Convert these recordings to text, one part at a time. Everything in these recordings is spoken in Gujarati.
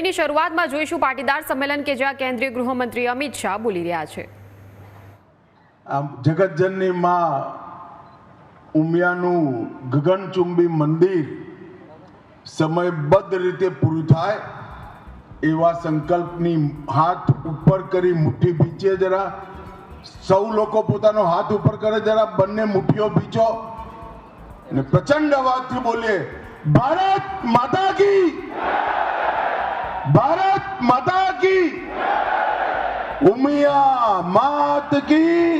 બુલેટિનની શરૂઆતમાં જોઈશું પાટીદાર સંમેલન કે જ્યાં કેન્દ્રીય ગૃહમંત્રી અમિત શાહ બોલી રહ્યા છે। જગતજનની માં ઉમિયાનું ગગનચુંબી મંદિર સમયબદ્ધ રીતે પૂરું થાય એવા સંકલ્પની હાથ ઉપર કરી મુઠ્ઠી ભીંચે। જરા સૌ લોકો પોતાનો હાથ ઉપર કરે, જરા બંને મુઠ્ઠીઓ ભીંચો અને પ્રચંડ અવાજથી બોલીએ, ભારત માતા કી, ભારત માતા કી, ઉમિયા માત કી।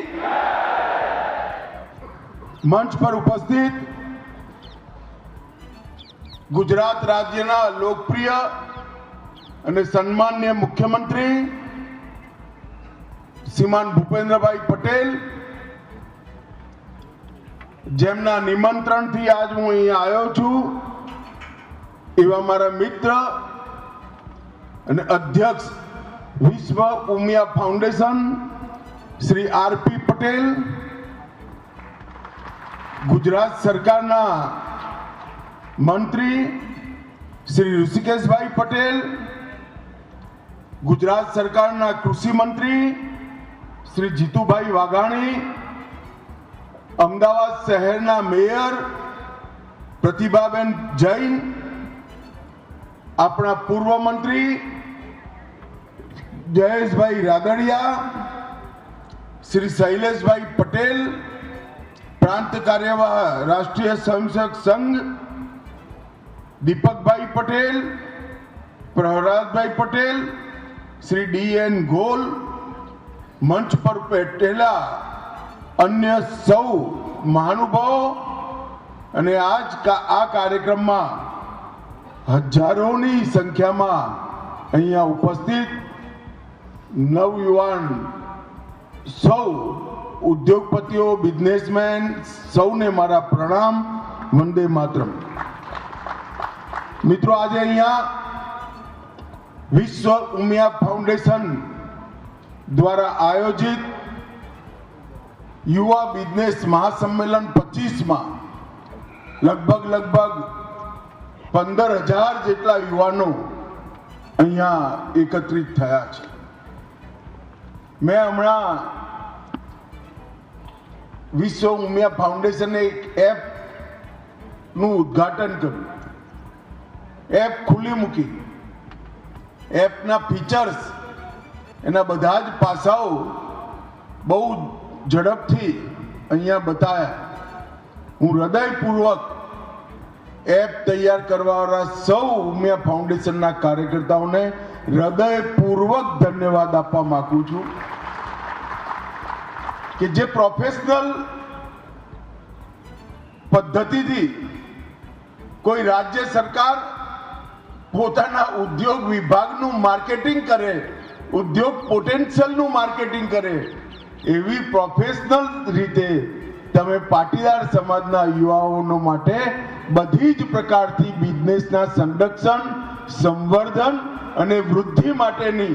મંચ પર ઉપસ્થિત ગુજરાત રાજ્યના લોકપ્રિય અને સન્માનીય મુખ્યમંત્રી શ્રીમાન ભૂપેન્દ્રભાઈ પટેલ, જેમના નિમંત્રણથી આજ હું અહીં આવ્યો છું, એવા મારા મિત્ર અને અધ્યક્ષ વિશ્વ ઉમિયા ફાઉન્ડેશન શ્રી આરપી પટેલ, ગુજરાત સરકારના મંત્રી શ્રી ઋષિકેશભાઈ પટેલ, ગુજરાત સરકારના કૃષિ મંત્રી શ્રી જીતુભાઈ વાઘાણી, અમદાવાદ શહેરના મેયર પ્રતિભાબેન જૈન, આપણા પૂર્વ મંત્રી જયેશભાઈ રાદડિયા, શ્રી શૈલેષભાઈ પટેલ, પ્રાંત કાર્યવાહ રાષ્ટ્રીય સ્વયંસેવક સંઘ દીપકભાઈ પટેલ, પ્રહલાદભાઈ પટેલ, શ્રી ડી.એન. ગોલ, મંચ પર બેઠેલા અન્ય સૌ મહાનુભાવો અને આ કાર્યક્રમમાં હજારોની સંખ્યામાં અહીંયા ઉપસ્થિત નવયુવાન સૌ ઉદ્યોગપતિઓ, બિઝનેસમેન, સૌને મારા પ્રણામ, વંદે માતરમ। મિત્રો, આજે અહીંયા વિશ્વ ઉમિયા ફાઉન્ડેશન દ્વારા આયોજિત યુવા બિઝનેસ મહાસંમેલન 25માં લગભગ 15,000 જેટલા યુવાનો અહીંયા એકત્રિત થયા છે। મેં હમણાં વિશ્વ ઉમિયા ફાઉન્ડેશને એક એપનું ઉદ્ઘાટન કર્યું, એપ ખુલ્લી મૂકી, એપના ફીચર્સ, એના બધા જ પાસાઓ બહુ ઝડપથી અહીંયા બતાવ્યા। હું હૃદયપૂર્વક એપ તૈયાર કરવાવાળા સૌ ઉમિયા ફાઉન્ડેશનના કાર્યકર્તાઓને હૃદયપૂર્વક ધન્યવાદ આપવા માંગુ છું કે જે પ્રોફેશનલ પદ્ધતિથી કોઈ રાજ્ય સરકાર પોતાના ઉદ્યોગ વિભાગનું માર્કેટિંગ કરે, ઉદ્યોગ પોટેન્શિયલનું માર્કેટિંગ કરે, એવી પ્રોફેશનલ રીતે તમે પાટીદાર સમાજના યુવાઓનો માટે બધી જ પ્રકારથી બિઝનેસના સંરક્ષણ, સંવર્ધન અને વૃદ્ધિ માટેની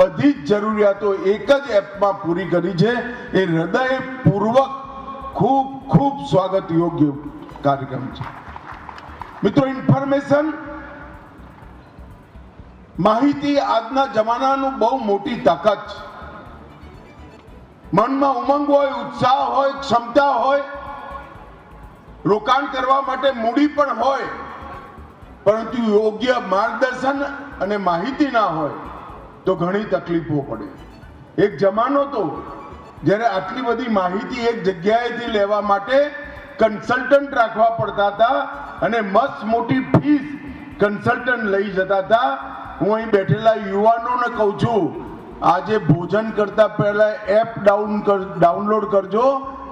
બધી જ જરૂરિયાતો એક જ એપમાં પૂરી કરી છે। એ હૃદયપૂર્વક ખૂબ ખૂબ સ્વાગત યોગ્ય કાર્યક્રમ છે। મિત્રો, ઇન્ફોર્મેશન, માહિતી આજના જમાનાનું બહુ મોટી તાકાત છે। મનમાં ઉમંગ હોય, ઉત્સાહ હોય, ક્ષમતા હોય, રોકાણ કરવા માટે મૂડી પણ હોય, પરંતુ યોગ્ય માર્ગદર્શન અને માહિતી ના હોય તો ઘણી તકલીફો પડે। એક જમાનો તો જ્યારે આટલી બધી માહિતી એક જગ્યાએથી લેવા માટે કન્સલ્ટન્ટ રાખવા પડતા હતા અને મસ્ત મોટી ફીસ કન્સલ્ટન્ટ લઈ જતા હતા। હું અહીં બેઠેલા યુવાનોને કહું છું, આજે ભોજન કરતા પહેલા એપ ડાઉનલોડ કરજો,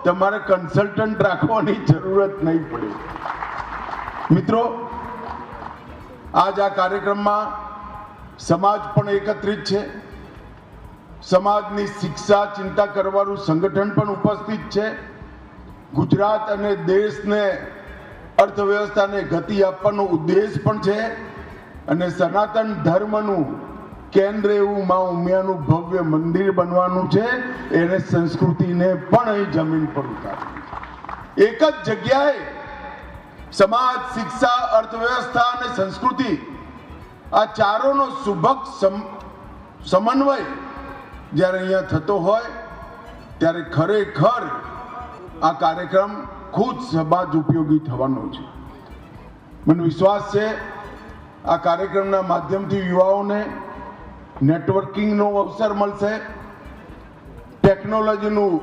તમારે કન્સલ્ટન્ટ રાખવાની જરૂરત નહીં પડે। મિત્રો, આજ આ કાર્યક્રમમાં સમાજ પણ એકત્રિત છે, સમાજની શિક્ષા ચિંતા કરવાનું સંગઠન પણ ઉપસ્થિત છે, ગુજરાત અને દેશને અર્થવ્યવસ્થાને ગતિ આપવાનો ઉદ્દેશ પણ છે અને સનાતન ધર્મનું કેન્દ્ર એવું માં ઉમિયાનું ભવ્ય મંદિર બનવાનું છે। એને સંસ્કૃતિને પણ અહીં જમીન પર ઉતારવી, એક જ જગ્યાએ સમાજ, શિક્ષા, અર્થવ્યવસ્થા અને સંસ્કૃતિ આ ચારોનો સુભગ સમન્વય જ્યારે અહીંયા થતો હોય ત્યારે ખરેખર આ કાર્યક્રમ ખુદ સમાજ ઉપયોગી થવાનો છે. મને વિશ્વાસ છે આ કાર્યક્રમના માધ્યમથી યુવાઓને નેટવર્કિંગનો અવસર મળશે, ટેકનોલોજીનું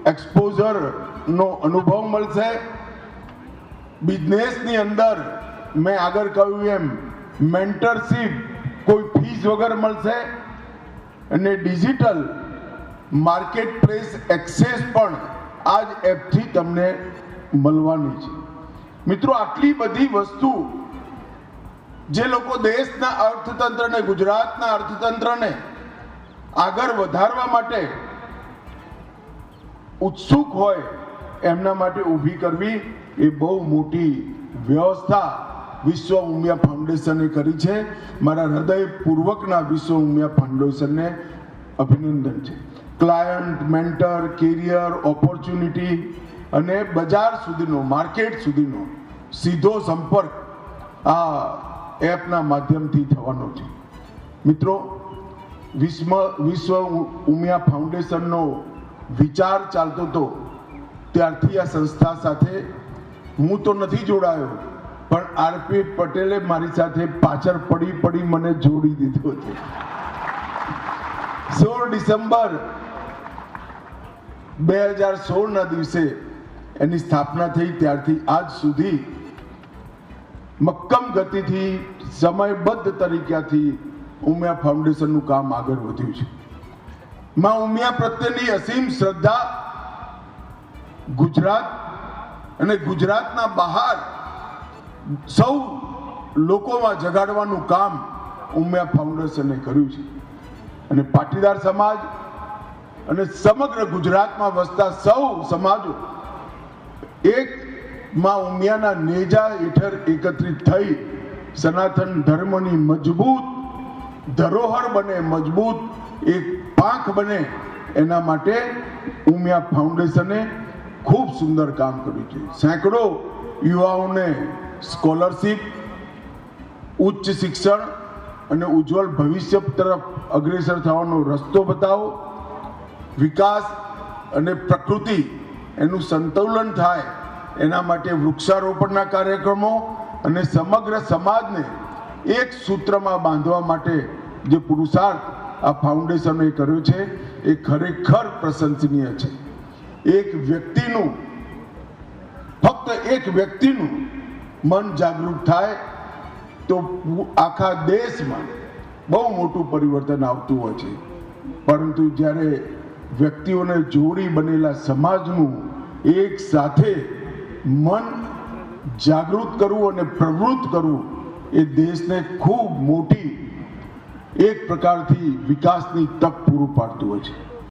એક્સપોઝરનો અનુભવ મળશે, બિઝનેસની અંદર મેં આગળ કહ્યું એમ મેન્ટરશીપ કોઈ ફીસ વગર મળશે અને ડિજિટલ માર્કેટ પ્લેસ એક્સેસ પણ આ જ એપથી તમને મળવાની છે. મિત્રો, આટલી બધી વસ્તુ જે લોકો દેશના અર્થતંત્રને, ગુજરાતના અર્થતંત્રને આગળ વધારવા માટે ઉત્સુક હોય એમના માટે ઊભી કરવી એ બહુ મોટી વ્યવસ્થા વિશ્વ ઉમિયા ફાઉન્ડેશને કરી છે. મારા હૃદયપૂર્વકના વિશ્વ ઉમિયા ફાઉન્ડેશનને અભિનંદન છે. ક્લાયન્ટ, મેન્ટર, કેરિયર, ઓપોર્ચ્યુનિટી અને બજાર સુધીનો, માર્કેટ સુધીનો સીધો સંપર્ક આ એપના માધ્યમથી થવાનો છે. મિત્રો, વિશ્વ ઉમિયા ફાઉન્ડેશનનો વિચાર ચાલતો હતો ત્યારથી આ સંસ્થા સાથે હું તો નથી જોડાયો, પણ આરપી પટેલે મારી સાથે પાછળ પડી મને જોડી દીધો છે. 16 ડિસેમ્બર 2016 ના દિવસે એની સ્થાપના થઈ ત્યારથી આજ સુધી મક્કમ ગતિથી, સમયબદ્ધ તરીકેથી ઉમિયા ફાઉન્ડેશનનું કામ આગળ વધ્યું છે. માં ઉમિયા પ્રત્યેની અસીમ શ્રદ્ધા ગુજરાત અને ગુજરાતના બહાર સૌ લોકોમાં જગાડવાનું કામ ઉમિયા ફાઉન્ડેશને કર્યું છે. અને પાટીદાર સમાજ અને સમગ્ર ગુજરાતમાં વસતા સૌ સમાજો એક માં ઉમિયાના નેજા હેઠળ એકત્રિત થઈ સનાતન ધર્મની મજબૂત ધરોહર બને, મજબૂત એક પાંખ બને, એના માટે ઉમિયા ફાઉન્ડેશને ખૂબ સુંદર કામ કર્યું છે. સેંકડો યુવાઓને સ્કોલરશિપ, ઉચ્ચ શિક્ષણ અને ઉજ્જવળ ભવિષ્ય તરફ અગ્રેસર થવાનો રસ્તો બતાવો, વિકાસ અને પ્રકૃતિ એનું સંતુલન થાય એના માટે વૃક્ષારોપણના કાર્યક્રમો અને સમગ્ર સમાજને એક સૂત્રમાં બાંધવા માટે જે પુરુષાર્થ આ ફાઉન્ડેશને કર્યો છે એ ખરેખર પ્રશંસનીય છે. એક વ્યક્તિનું, ફક્ત એક વ્યક્તિનું મન જાગૃત થાય તો આખા દેશમાં બહુ મોટું પરિવર્તન આવતું હોય છે. પરંતુ જ્યારે વ્યક્તિઓને જોડી બનેલા સમાજનું એક સાથે મન જાગૃત કરવું અને પ્રવૃત્ત કરવું એ દેશને ખૂબ મોટી એક પ્રકારથી વિકાસની તક પૂરું પાડતું હોય છે.